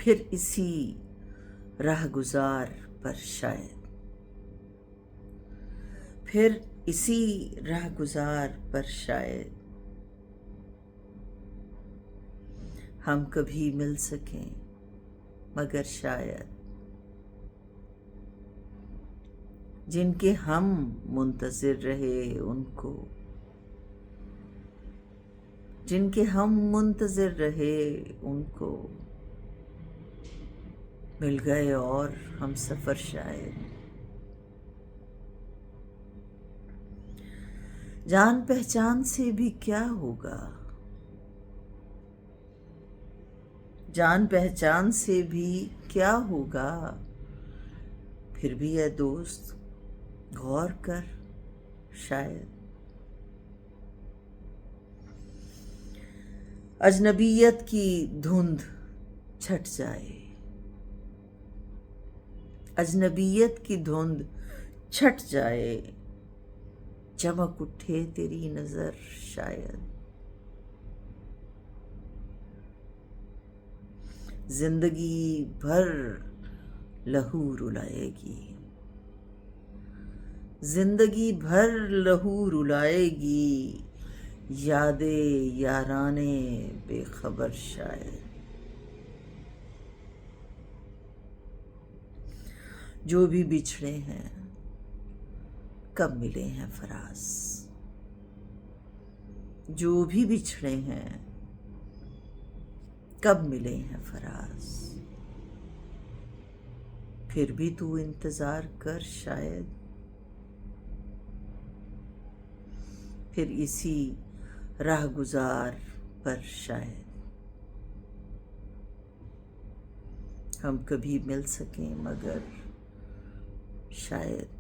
फिर इसी राहगुजार पर शायद, फिर इसी राहगुजार पर शायद हम कभी मिल सकें, मगर शायद जिनके हम मुंतज़िर रहे उनको, जिनके हम मुंतज़िर रहे उनको मिल गए और हम सफ़र शायद। जान पहचान से भी क्या होगा, जान पहचान से भी क्या होगा, फिर भी है दोस्त गौर कर शायद। अजनबियत की धुंध छट जाए, अजनबियत की धुंध छट जाए, चमक उठे तेरी नजर शायद। जिंदगी भर लहू रुलाएगी, जिंदगी भर लहू रुलाएगी, यादे याराने बेखबर शायद। जो भी बिछड़े हैं कब मिले हैं फराज, जो भी बिछड़े हैं कब मिले हैं फराज, फिर भी तू इंतजार कर शायद। फिर इसी राहगुजार पर शायद हम कभी मिल सकें, मगर शायद